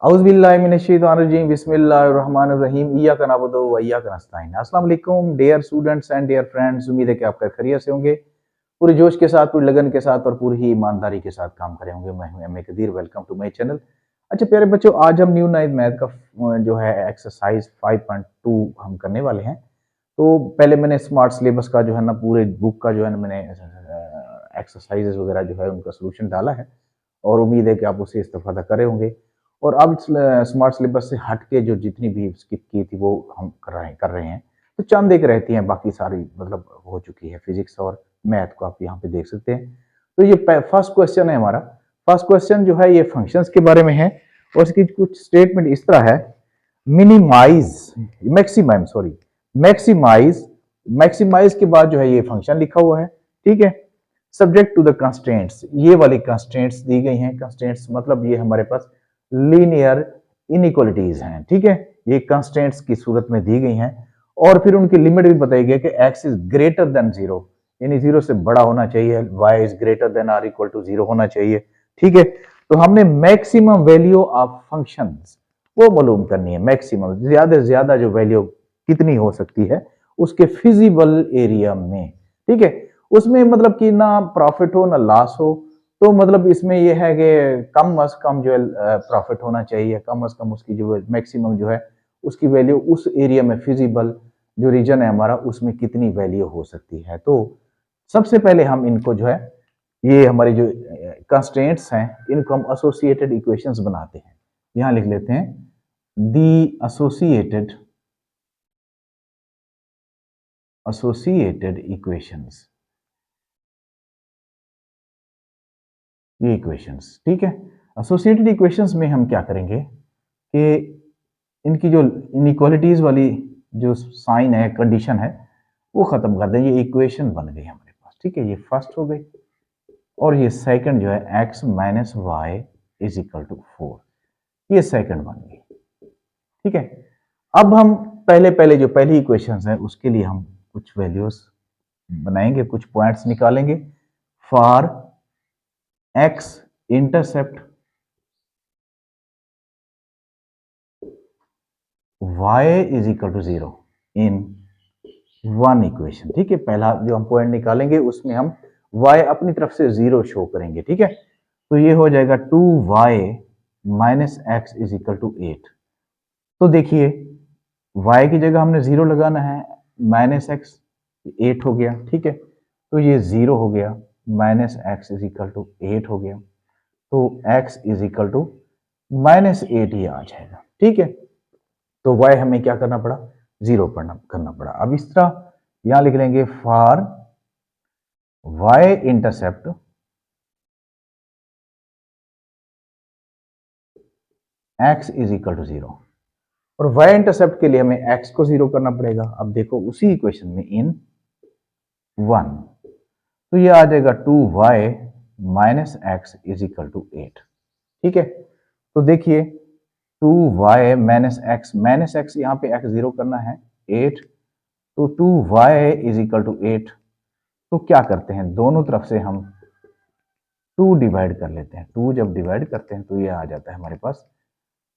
औज़ुबिल्लाहिमिनश्शैतानिर्रजीम बिस्मिल्लाहिर्रहमानिर्रहीम इय्याका नअबुदु व इय्याका नस्तईन। अस्सलाम वालेकुम dear students and dear friends, उम्मीद है कि आप खैरियत से होंगे। पूरे जोश के साथ, पूरी लगन के साथ और पूरी ही ईमानदारी के साथ काम करे होंगे। मैं हूं M A Qadeer, welcome to my channel. अच्छा प्यारे बच्चों, आज हम न्यू नाइन्थ मैथ का जो है एक्सरसाइज 5.2 हम करने वाले हैं। तो पहले मैंने स्मार्ट सिलेबस का जो है ना पूरे बुक का जो है ना मैंने एक्सरसाइजेज वगैरह जो है उनका सोल्यूशन डाला है और उम्मीद है कि आप उससे इस्तेफादा करे होंगे। और अब स्मार्ट सिलेबस से हट के जो जितनी भी स्किप की थी वो हम कर रहे हैं। तो चंद एक रहती हैं, बाकी सारी मतलब हो चुकी है। फिजिक्स और मैथ को आप यहाँ पे देख सकते हैं। तो ये फर्स्ट क्वेश्चन है हमारा। फर्स्ट क्वेश्चन जो है ये फंक्शंस के बारे में है और इसकी कुछ स्टेटमेंट इस तरह है। Minimise maximise sorry maximise maximise के बाद जो है ये फंक्शन लिखा हुआ है, ठीक है। सब्जेक्ट टू द कंस्ट्रेंट्स, ये वाली कंस्ट्रेंट्स दी गई हैं। कंस्ट्रेंट्स मतलब ये हमारे पास लीनियर इनइक्वालिटीज हैं, ठीक है। ये कंस्ट्रेंट्स की सूरत में दी गई हैं और फिर उनकी लिमिट भी बताई गई कि x इज ग्रेटर देन 0, यानी 0 से बड़ा होना चाहिए, y is greater than or equal to 0 होना चाहिए, ठीक है। तो हमने मैक्सिमम वैल्यू ऑफ फंक्शंस वो मालूम करनी है। मैक्सिमम ज्यादा से ज्यादा जो वैल्यू कितनी हो सकती है उसके फिजिबल एरिया में, ठीक है। उसमें मतलब कि ना प्रॉफिट हो ना लॉस हो, तो मतलब इसमें यह है कि कम अज कम जो है प्रॉफिट होना चाहिए, कम अज कम उसकी जो मैक्सिमम जो है उसकी वैल्यू उस एरिया में फिजिबल जो रीजन है हमारा उसमें कितनी वैल्यू हो सकती है। तो सबसे पहले हम इनको जो है ये हमारी जो कंस्ट्रेंट्स हैं इनको हम एसोसिएटेड इक्वेशंस बनाते हैं। यहां लिख लेते हैं दी एसोसिएटेड इक्वेशंस, ये इक्वेशंस, ठीक है। एसोसिएटेड इक्वेशंस में हम क्या करेंगे कि इनकी जो इनइक्वालिटीज वाली जो साइन है, कंडीशन है, वो खत्म कर दें। ये इक्वेशन बन गई हमारे पास, ठीक है। ये फर्स्ट हो गई और ये सेकंड जो है x minus y is equal to 4, ये सेकंड बन गई, ठीक है। अब हम पहले पहले जो पहली इक्वेशन है उसके लिए हम कुछ वैल्यूज बनाएंगे, कुछ पॉइंट्स निकालेंगे। For x intercept y is equal to 0 in one equation, ठीक है। पहला जो हम पॉइंट निकालेंगे उसमें हम y अपनी तरफ से 0 शो करेंगे, ठीक है। तो ये हो जाएगा 2y minus x is equal to 8। तो देखिए y की जगह हमने 0 लगाना है, माइनस एक्स 8 हो गया, ठीक है। तो ये 0 हो गया, minus x is equal to 8 हो गया, तो x is equal to minus 8 ही आ जाएगा, ठीक है। तो y हमें क्या करना पड़ा, 0 करना पड़ा। अब इस तरह यहां लिख लेंगे for y intercept x is equal to 0, और y इंटरसेप्ट के लिए हमें x को 0 करना पड़ेगा। अब देखो उसी इक्वेशन में इन 1, तो ये आ जाएगा 2y minus x is equal to 8, ठीक है। तो देखिए 2y माइनस एक्स यहाँ पे x 0 करना है 8, तो 2y इज इक्वल टू 8। तो क्या करते हैं, दोनों तरफ से हम 2 डिवाइड कर लेते हैं। 2 जब डिवाइड करते हैं तो ये आ जाता है हमारे पास,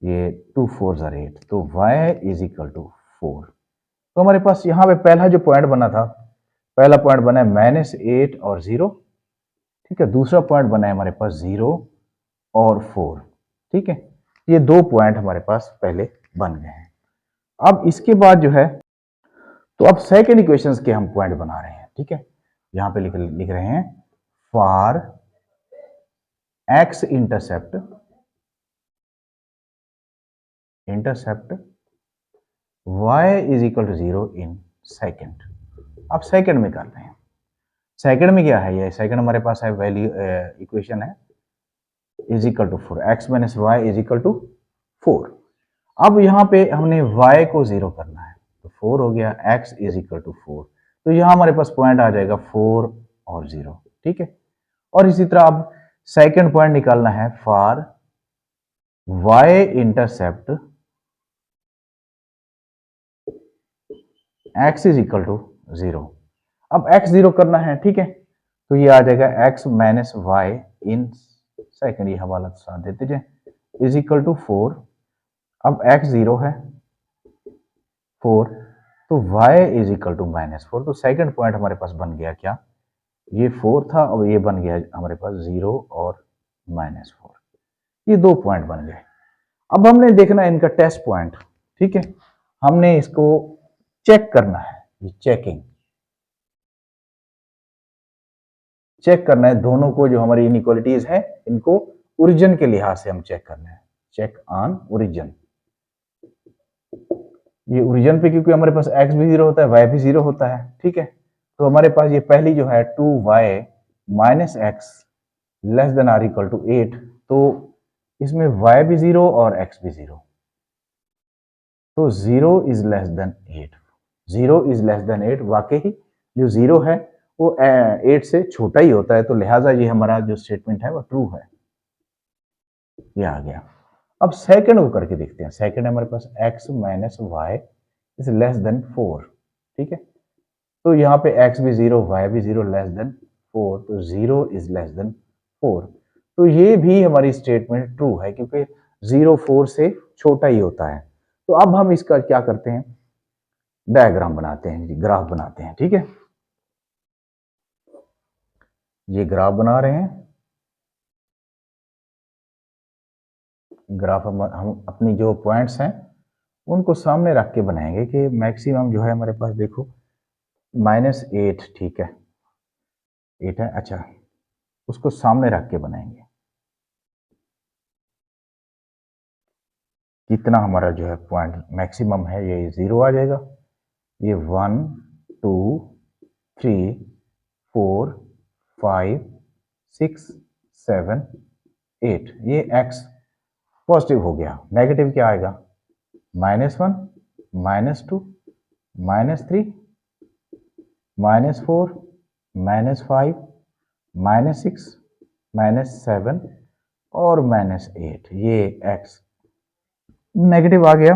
ये 2 4 8, तो y इज इक्वल टू 4। तो हमारे पास यहाँ पे पहला जो पॉइंट बना था, पहला पॉइंट बना है -8 और 0, ठीक है। दूसरा पॉइंट बना है हमारे पास 0 और 4, ठीक है। ये दो पॉइंट हमारे पास पहले बन गए हैं। अब इसके बाद जो है, तो अब सेकेंड इक्वेशंस के हम पॉइंट बना रहे हैं, ठीक है। यहां पे लिख रहे हैं for x intercept y is equal to 0 in second. अब सेकेंड में करते हैं। सेकेंड में क्या है, ये सेकेंड हमारे पास है वैल्यू इक्वेशन है is equal to 4, x minus y is equal to 4। अब यहाँ पे हमने y को 0 करना है, तो 4 हो गया, x इज इक्वल टू 4। तो यहाँ हमारे पास पॉइंट आ जाएगा 4 और 0, ठीक है। और इसी तरह अब सेकेंड पॉइंट निकालना है for y intercept x is equal to 0। अब x 0 करना है, ठीक है। तो ये आ जाएगा x minus y in second, ये हवाला साथ देते जाए, इज इक्वल टू 4 अब x 0 है 4, तो y इज इक्वल टू -4। तो सेकंड पॉइंट हमारे पास बन गया क्या, ये 4 था और ये बन गया हमारे पास 0 और -4, ये 2 पॉइंट बन गए। अब हमने देखना है इनका टेस्ट पॉइंट, ठीक है, हमने इसको चेक करना है, ये चेक करना है दोनों को, जो हमारी इनइक्वालिटीज है इनको ओरिजिन के लिहाज से हम चेक करना है, चेक ऑन ओरिजिन। ये ओरिजिन पे क्योंकि हमारे पास x भी 0 होता है, y भी 0 होता है, ठीक है, तो हमारे पास ये पहली जो है 2y minus x less than or equal to 8, तो इसमें y भी 0 और x भी 0, तो 0 is less then 8, 0 is less then 8। वाकई जो 0 है वो 8 से छोटा ही होता है, तो लिहाजा ये हमारा जो स्टेटमेंट है वो ट्रू है, ये आ गया। अब सेकंड को करके देखते हैं। सेकंड हमारे पास x minus y is less than 4, ठीक है, तो यहाँ पे x भी 0 y भी 0 लेस देन 4, तो 0 इज लेस देन 4, तो ये भी हमारी स्टेटमेंट ट्रू है क्योंकि 0 4 से छोटा ही होता है। तो अब हम इसका क्या करते हैं, डायग्राम बनाते हैं, ग्राफ बनाते हैं, ठीक है, ये ग्राफ बना रहे हैं। ग्राफ हम अपनी जो पॉइंट्स हैं उनको सामने रख के बनाएंगे कि मैक्सिमम जो है हमारे पास, देखो -8, ठीक है, 8 है, अच्छा, उसको सामने रख के बनाएंगे। कितना हमारा जो है पॉइंट मैक्सिमम है, ये 0 आ जाएगा, ये 1 2 3 4 5 6 7 8, ये x पॉजिटिव हो गया। नेगेटिव क्या आएगा, -1 -2 -3 -4 -5 -6 -7 और -8, ये x नेगेटिव आ गया।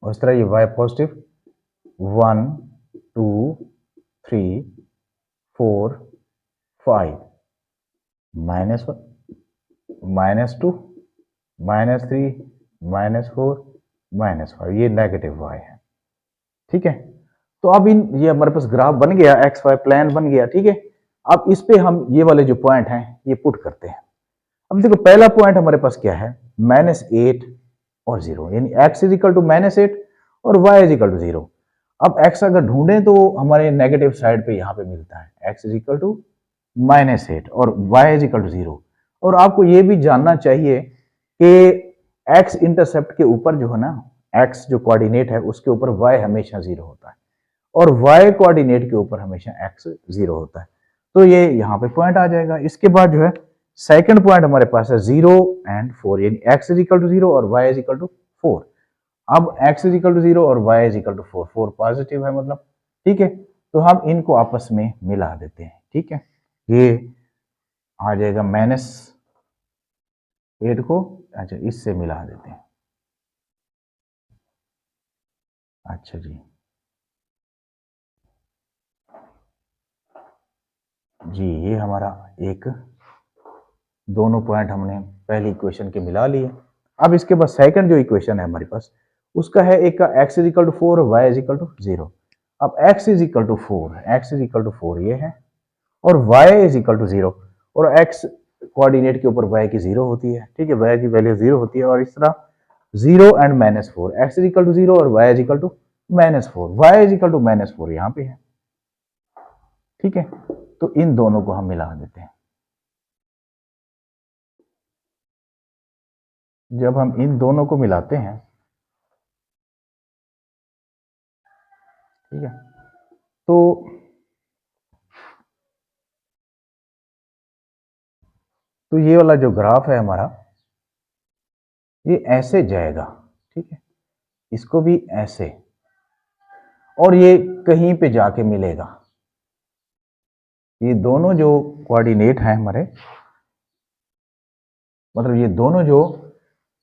और इस तरह ये y पॉजिटिव 1 2 3 4 5 -1 -2 -3 -4 -5, ये नेगेटिव y है, ठीक है। तो अब ये हमारे पास ग्राफ बन गया, एक्स वाई प्लान बन गया, ठीक है। अब इस पे हम ये वाले जो पॉइंट हैं ये पुट करते हैं। अब देखो पहला पॉइंट हमारे पास क्या है, -8 और 0, यानी x इज इक्वल टू -8 और y इज इक्वल टू 0। अब x अगर ढूंढें तो हमारे नेगेटिव साइड पे यहाँ पे मिलता है, x इज इक्वल टू -8 और y इज इक्वल टू 0। और आपको ये भी जानना चाहिए कि x इंटरसेप्ट के ऊपर जो है ना, x जो कोऑर्डिनेट है उसके ऊपर y हमेशा 0 होता है और y कोऑर्डिनेट के ऊपर हमेशा x 0 होता है, तो ये यहाँ पे पॉइंट आ जाएगा। इसके बाद जो है सेकंड पॉइंट हमारे पास है 0 एंड 4, यानी x इज इक्वल टू 0 और y इज इक्वल टू 4। अब x इज इक्वल टू 0 और y is equal to 4, 4 positive है मतलब, ठीक है, तो हम इनको आपस में मिला देते हैं, ठीक है, ये आ जाएगा -8 को, अच्छा इससे मिला देते हैं, अच्छा जी ये हमारा एक दोनों पॉइंट हमने पहली इक्वेशन के मिला लिए। अब इसके बाद सेकंड जो इक्वेशन है हमारे पास उसका है, एक का x इज इक्वल टू 4 और y इज इक्वल टू 0। अब x is equal to 4, x is equal to 4 ये है, और y इज इक्वल टू 0, और x कोऑर्डिनेट के ऊपर y की 0 होती है, ठीक है, y की वैल्यू 0 होती है, और इस तरह 0 and -4, x is equal to 0 और y is equal to -4, y is equal to -4 यहाँ पे है, ठीक है, तो इन दोनों को हम मिला देते हैं। जब हम इन दोनों को मिलाते हैं, ठीक है, तो ये वाला जो ग्राफ है हमारा ये ऐसे जाएगा, ठीक है, इसको भी ऐसे, और ये कहीं पे जाके मिलेगा। ये दोनों जो कोऑर्डिनेट हैं हमारे, मतलब ये दोनों जो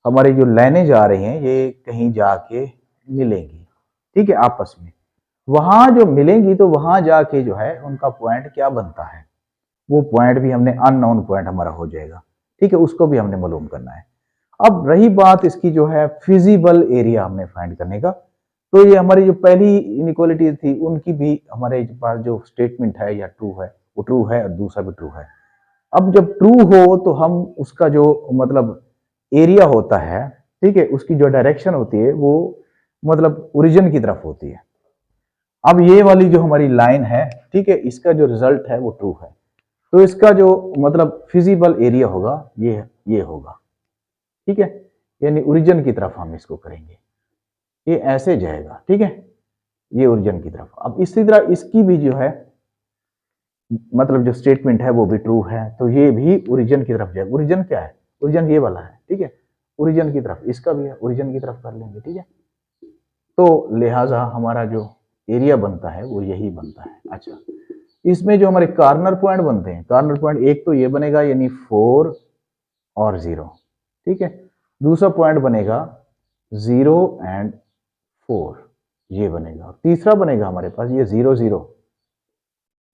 हमारी जो लाइनें जा रही हैं ये कहीं जाके मिलेंगी, ठीक है, आपस में। वहां जो मिलेंगी तो वहां जाके जो है उनका पॉइंट क्या बनता है, वो पॉइंट भी हमने अननोन पॉइंट हमारा हो जाएगा, ठीक है, उसको भी हमने मालूम करना है। अब रही बात इसकी जो है फिजिबल एरिया हमने फाइंड करने का, तो ये हमारी जो पहली इनइक्वालिटी थी उनकी भी हमारे पास जो स्टेटमेंट है या ट्रू है वो ट्रू है और दूसरा भी ट्रू है। अब जब ट्रू हो तो हम उसका जो मतलब एरिया होता है, ठीक है, उसकी जो डायरेक्शन होती है वो मतलब ओरिजिन की तरफ होती है। अब ये वाली जो हमारी लाइन है, ठीक है, इसका जो रिजल्ट है वो ट्रू है, तो इसका जो मतलब फिजिबल एरिया होगा ये होगा, ठीक है, यानी ओरिजिन की तरफ हम इसको करेंगे, ये ऐसे जाएगा, ठीक है, ये ओरिजिन की तरफ। अब इसी तरह इसकी भी जो है मतलब जो स्टेटमेंट है वो भी ट्रू है, तो ये भी ओरिजिन की तरफ जाएगा। ओरिजिन क्या है? ओरिजिन ये वाला है, ठीक है, ओरिजिन की तरफ, इसका भी है ओरिजिन की तरफ कर लेंगे, ठीक है। तो लिहाजा हमारा जो एरिया बनता है वो यही बनता है। अच्छा, इसमें जो हमारे कॉर्नर पॉइंट बनते हैं, कॉर्नर पॉइंट एक तो ये बनेगा यानी 4 और 0, ठीक है। दूसरा पॉइंट बनेगा 0 एंड 4, ये बनेगा। तीसरा बनेगा हमारे पास ये 0 0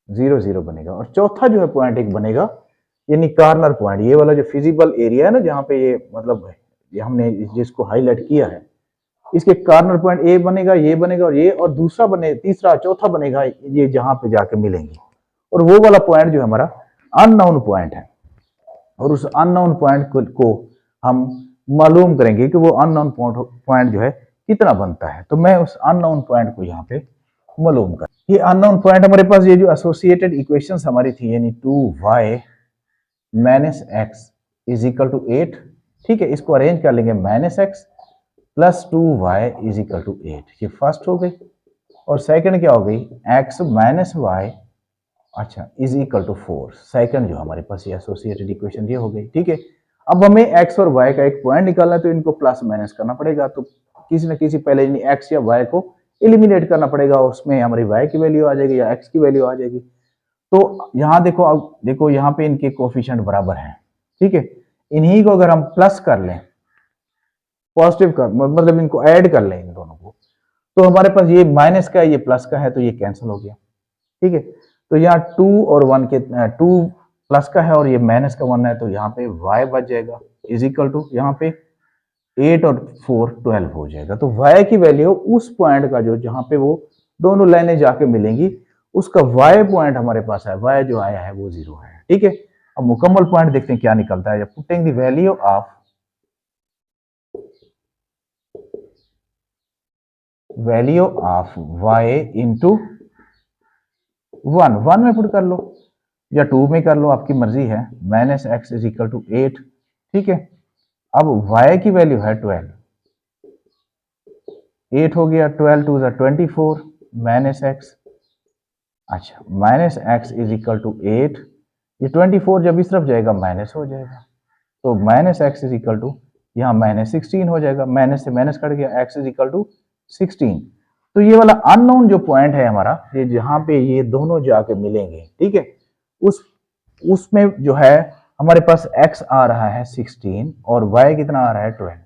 0 0 बनेगा। और चौथा जो है पॉइंट एक बनेगा यानी कॉर्नर पॉइंट, ये वाला जो फिजिबल एरिया है ना जहां पे ये मतलब ये हमने जिसको हाईलाइट किया है, इसके कॉर्नर पॉइंट ए बनेगा, ये बनेगा और ये, और दूसरा बने तीसरा चौथा बनेगा ये जहां पे जाके मिलेंगे। और वो वाला पॉइंट जो है हमारा अननोन पॉइंट है, और उस अननोन पॉइंट को हम मालूम करेंगे कि वो अननोन पॉइंट जो है कितना बनता है। तो मैं उस अननोन पॉइंट को यहाँ पे मालूम कर, ये अननोन पॉइंट हमारे पास ये जो एसोसिएटेड इक्वेशंस हमारी थी यानी 2y minus x is equal to 8, ठीक है, इसको अरेंज कर लेंगे minus x plus 2y is equal to 8, ये फर्स्ट हो गई। और सेकंड क्या हो गई? x माइनस वाई, अच्छा, इज इक्वल टू 4, सेकंड जो हमारे पास ये एसोसिएटेड इक्वेशन ये हो गई, ठीक है। अब हमें x और y का एक पॉइंट निकालना है तो इनको प्लस माइनस करना पड़ेगा, तो किसी न किसी पहले x या y को एलिमिनेट करना पड़ेगा, उसमें हमारी y की वैल्यू आ जाएगी या x की वैल्यू आ जाएगी। तो यहाँ देखो, अब देखो यहाँ पे इनके कोफिशिएंट बराबर हैं, ठीक है, इन्हीं को अगर हम प्लस कर लें, पॉजिटिव कर मतलब इनको ऐड कर लें इन दोनों को, तो हमारे पास ये माइनस का है ये प्लस का है, तो ये कैंसिल हो गया, ठीक है। तो यहाँ 2 और 1 के 2 प्लस का है और ये माइनस का 1 है, तो यहाँ पे y बच जाएगा इज इक्वल टू यहाँ पे 8 और 4 12 हो जाएगा। तो y की वैल्यू उस पॉइंट का जो जहां पे वो दोनों लाइनें जाके मिलेंगी उसका y पॉइंट हमारे पास है, y जो आया है वो 0 है, ठीक है। अब मुकम्मल पॉइंट देखते हैं क्या निकलता है। Putting the value of y into 1 में पुट कर लो या 2 में कर लो, आपकी मर्जी है। Minus x is equal to 8, ठीक है। अब y की वैल्यू है 12, 8 हो गया, 12 टू 24 माइनस एक्स, अच्छा, minus x is equal to 8, ये 24 जब इस तरफ जाएगा माइनस हो जाएगा, तो minus x is equal to यहाँ माइनस 16 हो जाएगा, माइनस से माइनस कट गया, एक्स इज इक्वल टू 16। तो ये वाला अननोन जो पॉइंट है हमारा, ये जहां पे ये दोनों जाके मिलेंगे, ठीक है, उसमें जो है हमारे पास x आ रहा है 16 और y कितना आ रहा है 12,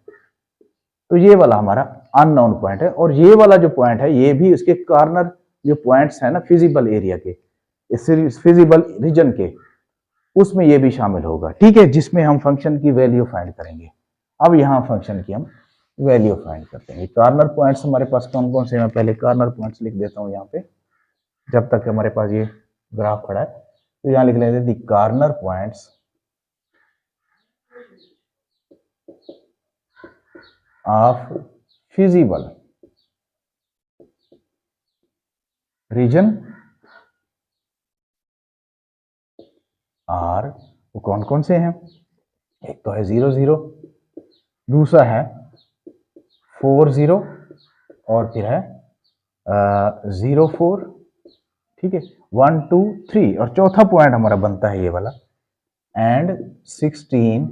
तो ये वाला हमारा अननोन पॉइंट है। और ये वाला जो पॉइंट है ये भी इसके कॉर्नर जो पॉइंट्स है ना फिजिबल एरिया के, फिजिबल रीजन के, उसमें ये भी शामिल होगा, ठीक है, जिसमें हम फंक्शन की वैल्यू फाइंड करेंगे। अब यहाँ फंक्शन की हम वैल्यू फाइंड करते हैं। कॉर्नर पॉइंट्स हमारे पास कौन कौन से हैं? मैं पहले कॉर्नर पॉइंट्स लिख देता हूँ यहाँ पे, जब तक हमारे पास ये ग्राफ खड़ा है, तो यहाँ लिख लेते हैं the corner points of feasible region are, वो कौन कौन से हैं? एक तो है 0 0, दूसरा है 4 0 और फिर है 0 4, ठीक है, 1 2 3, और चौथा पॉइंट हमारा बनता है ये वाला एंड 16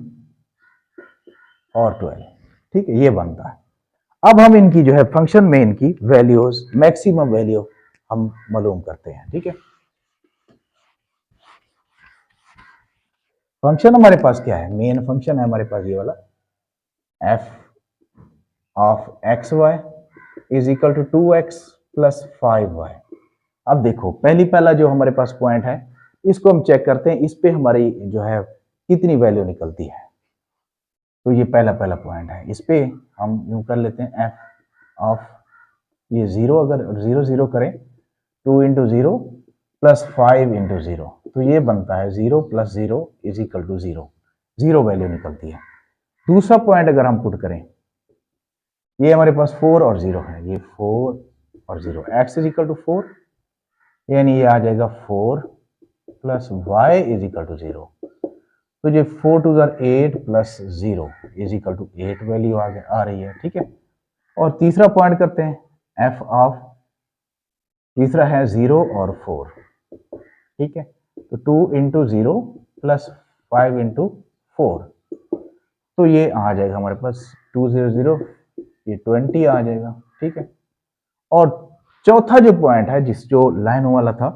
और 12, ठीक है, ये बनता है। अब हम इनकी जो है फंक्शन में इनकी वैल्यूज मैक्सिमम वैल्यू हम मालूम करते हैं, ठीक है। फंक्शन हमारे पास क्या है? मेन फंक्शन है हमारे पास ये वाला f of x y is equal to 2x plus 5y। अब देखो पहला जो हमारे पास पॉइंट है इसको हम चेक करते हैं, इस पे हमारी जो है कितनी वैल्यू निकलती है। तो ये पहला पहला पॉइंट है। इस पे हम यूं कर लेते हैं एफ ऑफ ये 0, अगर 0 0 करें 2 इंटू 0 प्लस 5 इंटू 0, तो ये बनता है 0 plus 0 is equal to 0, 0 value निकलती है। दूसरा पॉइंट अगर हम पुट करें, ये हमारे पास 4 और 0 है, ये 4 और 0, x इज इक्वल टू 4, यानी ये आ जाएगा 4 plus y is equal to 0। तो ये 4 टू ज़र 8 plus 0 is equal to 8 value आ रही है, ठीक है। और तीसरा पॉइंट करते हैं, एफ ऑफ तीसरा है 0 और 4, ठीक है। तो 2 इंटू 0 प्लस 5 इंटू 4, तो ये आ जाएगा हमारे पास 200, ये 20 आ जाएगा, ठीक है। और चौथा जो पॉइंट है, जो लाइन वाला था,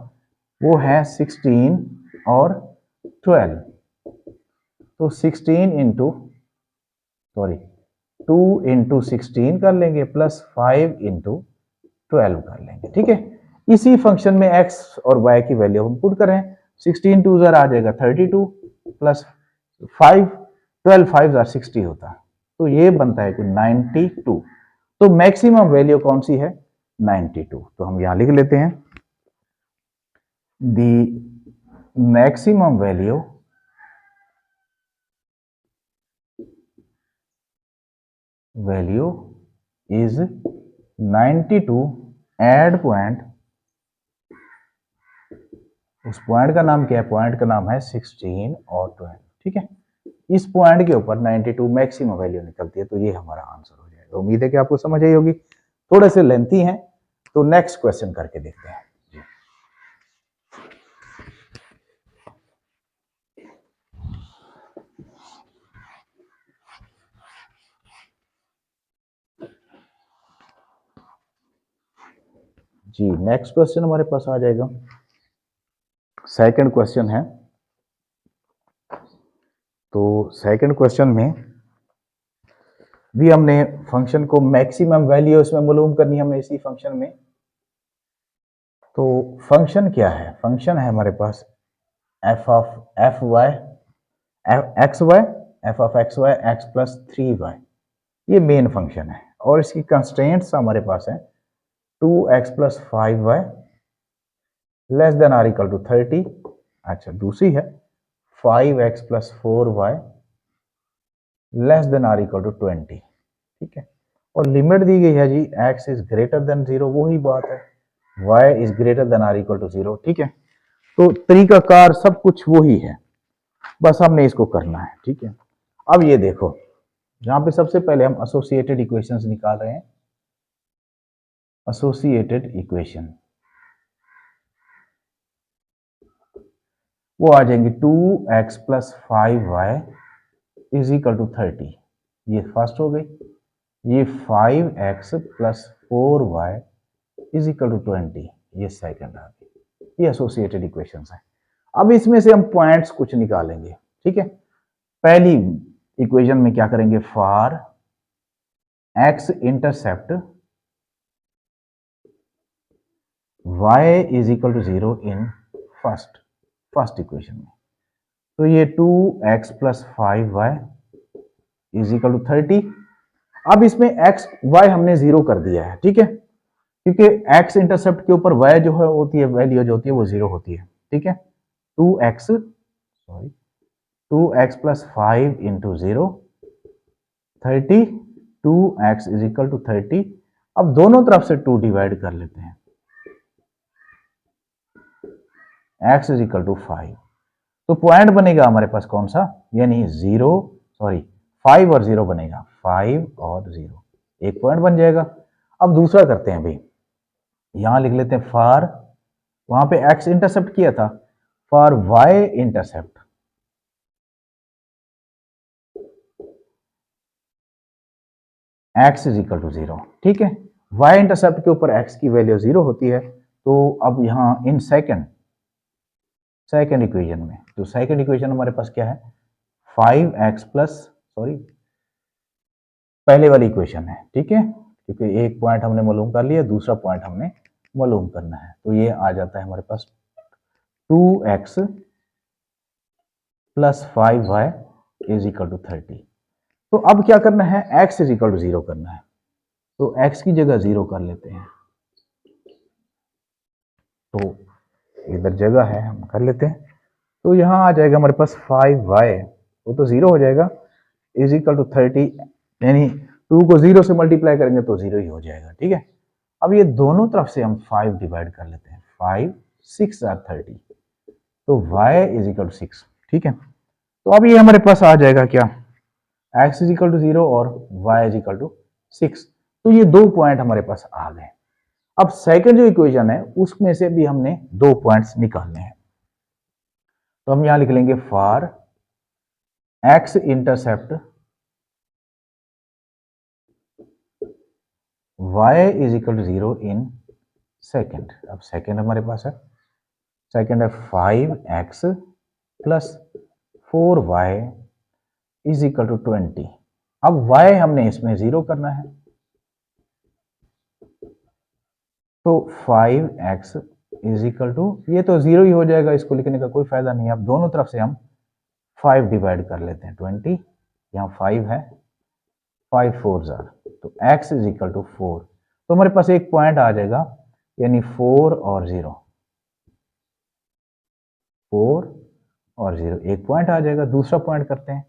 वो है 16 और 12। तो 16 इंटू 2 इंटू 16 कर लेंगे प्लस 5 इंटू 12 कर लेंगे, ठीक है। इसी फंक्शन में x और y की वैल्यू हम पुट करें, 16 टू ज़र आ जाएगा 32 प्लस 5 12 5 ज़र 60 होता है, तो ये बनता है कि 92। तो मैक्सिमम वैल्यू कौन सी है? 92। तो हम यहां लिख लेते हैं the maximum value is 92 at point, उस पॉइंट का नाम क्या है? पॉइंट का नाम है 16 और 12, ठीक है। इस पॉइंट के ऊपर 92 मैक्सिमम वैल्यू निकलती है, तो ये हमारा आंसर हो जाएगा। उम्मीद है कि आपको समझ आई होगी, थोड़े से लेंथी हैं, तो नेक्स्ट क्वेश्चन करके देखते हैं। जी नेक्स्ट क्वेश्चन हमारे पास आ जाएगा, सेकंड क्वेश्चन है। तो सेकंड क्वेश्चन में भी हमने फंक्शन को मैक्सिमम वैल्यू इसमें मालूम करनी है हमें इसी फंक्शन में। तो फंक्शन क्या है? फंक्शन है हमारे पास F of F Y X Y, F of x Y X plus 3y, ये मेन फंक्शन है। और इसकी कंस्ट्रेंट्स हमारे पास है 2x plus 5y less than or equal to 30। अच्छा, दूसरी है 5x plus 4y less than or equal to 20, ठीक है। और लिमिट दी गई है जी x इज ग्रेटर देन 0, वही बात है, y is greater than or equal to 0, ठीक है। तो तरीकाकार सब कुछ वही है, बस हमने इसको करना है, ठीक है। अब ये देखो, यहां पे सबसे पहले हम एसोसिएटेड इक्वेशंस निकाल रहे हैं। एसोसिएटेड इक्वेशन वो आ जाएंगे 2x plus 5y is equal to 30, ये फर्स्ट हो गई। ये 5x plus 4y is equal to 20, ये सेकंड आ गई। ये एसोसिएटेड इक्वेशंस है। अब इसमें से हम पॉइंट्स कुछ निकालेंगे, ठीक है। पहली इक्वेशन में क्या करेंगे? For x intercept y is equal to 0 in first equation में, तो ये 2x plus 5y is equal to 30। अब इसमें x y हमने 0 कर दिया है, ठीक है, क्योंकि x इंटरसेप्ट के ऊपर y जो है होती है, वैल्यू जो होती है वो 0 होती है, ठीक है। 2x plus 5 into 0 30, 2x is equal to 30। अब दोनों तरफ से 2 डिवाइड कर लेते हैं, x इज इक्वल टू 5। तो पॉइंट बनेगा हमारे पास कौन सा? यानी 5 और 0 बनेगा, 5 और 0, एक पॉइंट बन जाएगा। अब दूसरा करते हैं भाई, यहां लिख लेते हैं फॉर, वहां पे x इंटरसेप्ट किया था, for y intercept x is equal to 0, ठीक है। y इंटरसेप्ट के ऊपर x की वैल्यू 0 होती है। तो अब यहां इन सेकंड इक्वेशन में, तो सेकंड इक्वेशन हमारे पास क्या है? 5x प्लस पहले वाली इक्वेशन है, ठीक है, क्योंकि एक पॉइंट हमने मालूम कर लिया, दूसरा पॉइंट हमने मालूम करना है। तो ये आ जाता है हमारे पास 2x plus 5y is equal to 30। तो अब क्या करना है, x इज इक्वल टू 0 करना है, तो x की जगह 0 कर लेते हैं। तो इधर जगह है, हम कर लेते हैं। तो यहाँ आ जाएगा हमारे पास 5y, वो तो 0 हो जाएगा, इज इक्वल टू 30, यानी 2 को 0 से मल्टीप्लाई करेंगे तो 0 ही हो जाएगा। ठीक है, अब ये दोनों तरफ से हम 5 डिवाइड कर लेते हैं। 5 6 आर 30, तो y इज इक्वल टू 6। ठीक है, तो अब ये हमारे पास आ जाएगा क्या, x इज इक्वल टू 0 और y इज इक्वल टू 6। तो ये दो पॉइंट हमारे पास आ गए। अब सेकंड जो इक्वेशन है उसमें से भी हमने दो पॉइंट्स निकालने हैं। तो हम यहां लिख लेंगे for x intercept y is equal to 0 in second. अब सेकेंड हमारे पास है, सेकेंड है 5x plus 4y is equal to 20। अब y हमने इसमें 0 करना है, तो 5x इज इक्वल टू, ये तो 0 ही हो जाएगा, इसको लिखने का कोई फायदा नहीं है। अब दोनों तरफ से हम 5 डिवाइड कर लेते हैं। 20 यहाँ 5 है, 5 4 जार, तो x इज इक्वल टू 4। तो हमारे पास एक पॉइंट आ जाएगा, यानी 4 और 0, 4 और 0 एक पॉइंट आ जाएगा। दूसरा पॉइंट करते हैं।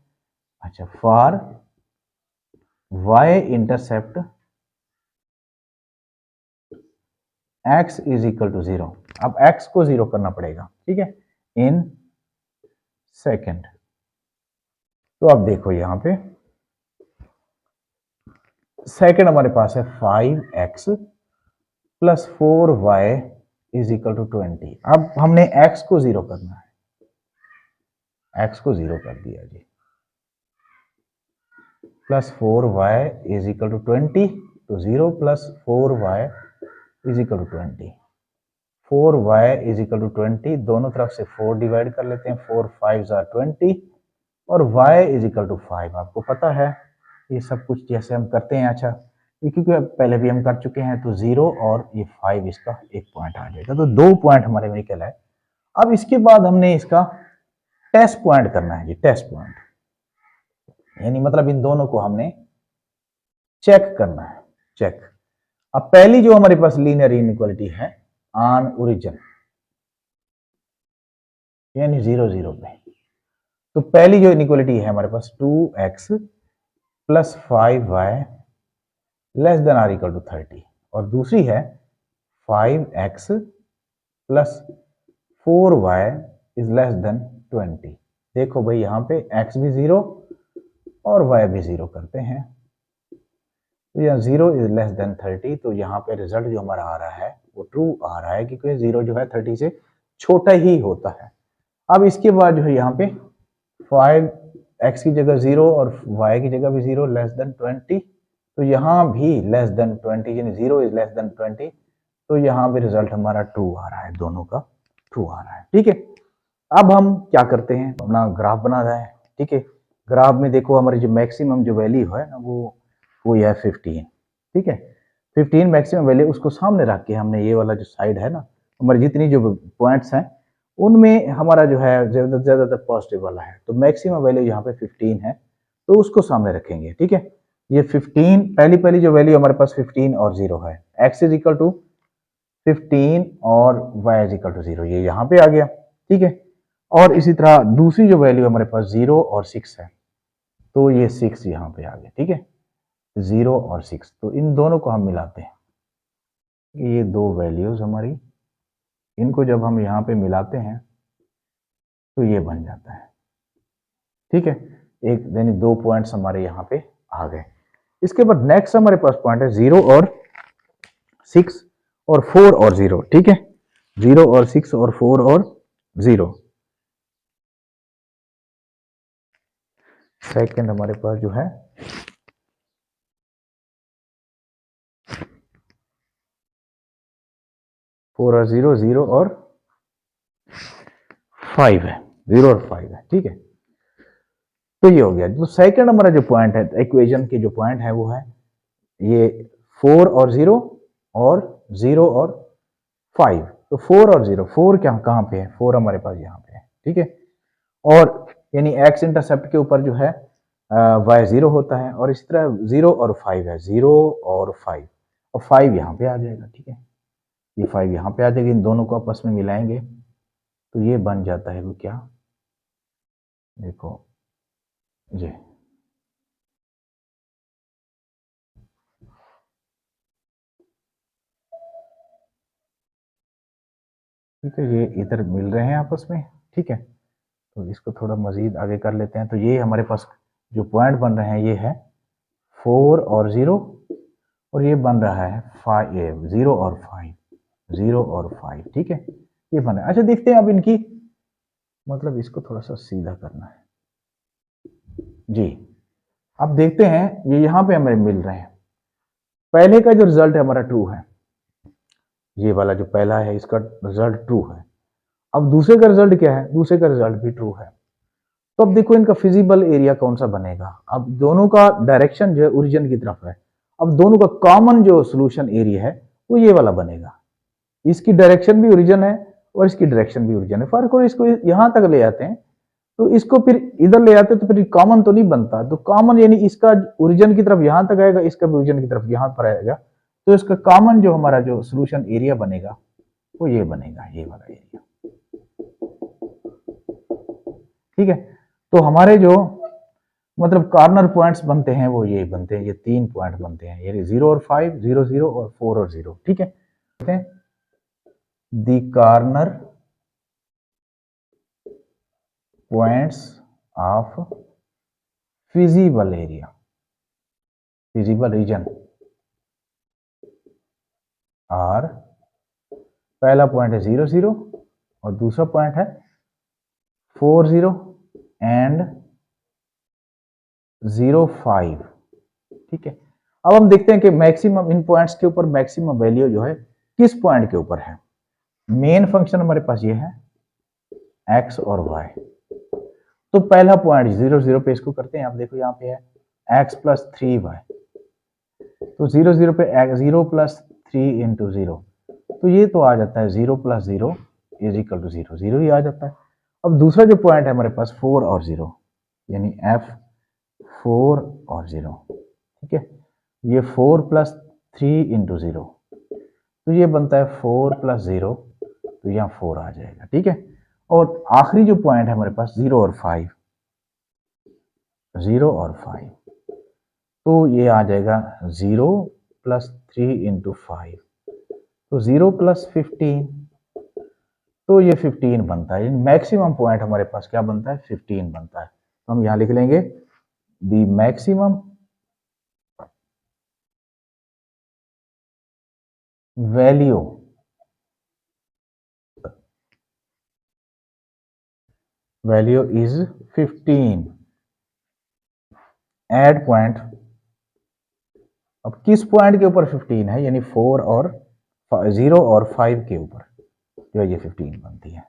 अच्छा, for y intercept x is equal to 0। अब x को 0 करना पड़ेगा। ठीक है, इन सेकेंड। तो अब देखो यहां पे सेकेंड हमारे पास है 5x plus 4y is equal to 20। अब हमने x को 0 करना है, x को 0 कर दिया जी, plus 4y is equal to 20, तो 0 plus 4y is equal to 20। 4y is equal to 20, दोनों तरफ से 4 डिवाइड कर लेते हैं। 4 5 आर 20 और y इज इक्वल टू 5। आपको पता है ये सब कुछ जैसे हम करते हैं। अच्छा, क्योंकि पहले भी हम कर चुके हैं, तो 0 और ये 5 इसका एक पॉइंट आ जाएगा। तो दो पॉइंट हमारे में निकल आए। अब इसके बाद हमने इसका टेस्ट पॉइंट करना है जी, टेस्ट पॉइंट, यानी मतलब इन दोनों को हमने चेक करना है, चेक। अब पहली जो हमारे पास लीनियर इनइक्वालिटी है ऑन ओरिजिन, यानी 0 0 पे, तो पहली जो इनइक्वालिटी है हमारे पास 2x plus 5y less than or equal to 30, और दूसरी है 5x plus 4y is less then 20। देखो भाई यहाँ पे x भी 0 और y भी 0 करते हैं, तो यहाँ 0 इज लेस देन 30, तो यहाँ पे रिजल्ट जो हमारा आ रहा है वो ट्रू आ रहा है, क्योंकि 0 जो है 30 से छोटा ही होता है। अब इसके बाद जो है यहाँ पे 5x की जगह 0 और y की जगह भी 0, लेस देन 20, तो यहाँ भी लेस देन 20, यानी 0 इज लेस देन 20, तो यहाँ भी रिजल्ट हमारा ट्रू आ रहा है, दोनों का ट्रू आ रहा है। ठीक है, अब हम क्या करते हैं, अपना ग्राफ बना रहे हैं। ठीक है, ग्राफ में देखो हमारी जो मैक्सिमम जो वैल्यू है ना, वो है 15। ठीक है, 15 मैक्सिमम वैल्यू, उसको सामने रख के हमने ये वाला जो साइड है ना, हमारी जितनी जो पॉइंट्स हैं उनमें हमारा जो है ज्यादातर पॉजिटिव वाला है, तो मैक्सिमम वैल्यू यहाँ पे 15 है, तो उसको सामने रखेंगे। ठीक है, ये 15 पहली जो वैल्यू हमारे पास 15 और 0 है, x इज इक्वल टू 15 और y इज इक्वल टू 0, ये यहाँ पे आ गया। ठीक है, और इसी तरह दूसरी जो वैल्यू हमारे पास 0 और 6 है, तो ये 6 यहाँ पे आ गया। ठीक है, 0 और 6, तो इन दोनों को हम मिलाते हैं, ये दो वैल्यूज हमारी, इनको जब हम यहाँ पे मिलाते हैं तो ये बन जाता है। ठीक है, एक यानी दो पॉइंट्स हमारे यहाँ पे आ गए। इसके बाद नेक्स्ट हमारे पास पॉइंट है 0 और 6 और 4 और 0। ठीक है, 0 और 6 और 4 और 0। सेकंड हमारे पास जो है 4 और 0, 0 और 5 है, 0 और 5 है। ठीक है, तो ये हो गया। तो सेकंड हमारा जो पॉइंट है इक्वेशन के जो पॉइंट है वो है ये 4 और 0 और 0 और 5। तो 4 और 0, 4 क्या कहाँ पे है, 4 हमारे पास यहाँ पे है। ठीक है, और यानी x इंटरसेप्ट के ऊपर जो है वाई 0 होता है, और इसी तरह 0 और 5 है, 0 और 5, और 5 यहाँ पे आ जाएगा। ठीक है, ये 5 यहाँ पे आ जाएगी, इन दोनों को आपस में मिलाएंगे तो ये बन जाता है वो क्या, देखो ये, ठीक है, ये इधर मिल रहे हैं आपस में। ठीक है, तो इसको थोड़ा मजीद आगे कर लेते हैं। तो ये हमारे पास जो पॉइंट बन रहे हैं ये है 4 और 0, और ये बन रहा है 5, 0 और 5, 0 और 5। ठीक है, ये बन रहा है। अच्छा, देखते हैं अब इनकी, मतलब इसको थोड़ा सा सीधा करना है जी। अब देखते हैं ये यहाँ पे हमें मिल रहे हैं। पहले का जो रिजल्ट है हमारा ट्रू है, ये वाला जो पहला है इसका रिजल्ट ट्रू है। अब दूसरे का रिजल्ट क्या है, दूसरे का रिजल्ट भी ट्रू है। तो अब देखो इनका फिजिबल एरिया कौन सा बनेगा। अब दोनों का डायरेक्शन जो है ओरिजिन की तरफ है, अब दोनों का कॉमन जो सोल्यूशन एरिया है वो ये वाला बनेगा। इसकी डायरेक्शन भी ओरिजिन है और इसकी डायरेक्शन भी ओरिजिन है। फर्क और इसको यहां तक ले आते हैं, तो इसको फिर इधर ले आते तो फिर कॉमन तो नहीं बनता। तो कॉमन यानी इसका ओरिजिन की तरफ यहां तक आएगा, इसका भी ओरिजिन की तरफ यहां पर आएगा, तो इसका कॉमन जो हमारा जो सोल्यूशन एरिया बनेगा वो ये बनेगा, ये वाला एरिया। ठीक है, तो हमारे जो मतलब कॉर्नर पॉइंट्स बनते हैं वो ये बनते हैं, ये 3 पॉइंट बनते हैं, यानी 0 और 5, 0 0 और 4 और 0। ठीक है, the corner points of feasible area, feasible region और पहला पॉइंट है 0 0 और दूसरा पॉइंट है 4 0 एंड 0 5। ठीक है, अब हम देखते हैं कि मैक्सिमम इन पॉइंट्स के ऊपर मैक्सिमम वैल्यू जो है किस पॉइंट के ऊपर है। मेन फंक्शन हमारे पास ये है x और y। तो पहला पॉइंट 0 0 पे इसको करते हैं। आप देखो यहाँ पे है x प्लस 3y, तो 0 0 पे 0 प्लस 3 इंटू 0, तो ये तो आ जाता है 0 प्लस 0 इज इक्वल टू 0, 0 ही आ जाता है। अब दूसरा जो पॉइंट है हमारे पास 4 और 0, यानी f 4 और 0। ठीक है, ये 4 प्लस 3 इंटू 0, तो ये बनता है 4 प्लस 0, तो यहाँ 4 आ जाएगा। ठीक है, और आखिरी जो पॉइंट है हमारे पास 0 और 5, 0 और 5, तो ये आ जाएगा 0 प्लस 3 इंटू 5, तो 0 प्लस 15, तो ये 15 बनता है। मैक्सिमम पॉइंट हमारे पास क्या बनता है, 15 बनता है। तो हम यहां लिख लेंगे the maximum value is 15 at point. अब किस पॉइंट के ऊपर 15 है, यानी 4 और 0 और 5 के ऊपर जो ये 15 बनती है।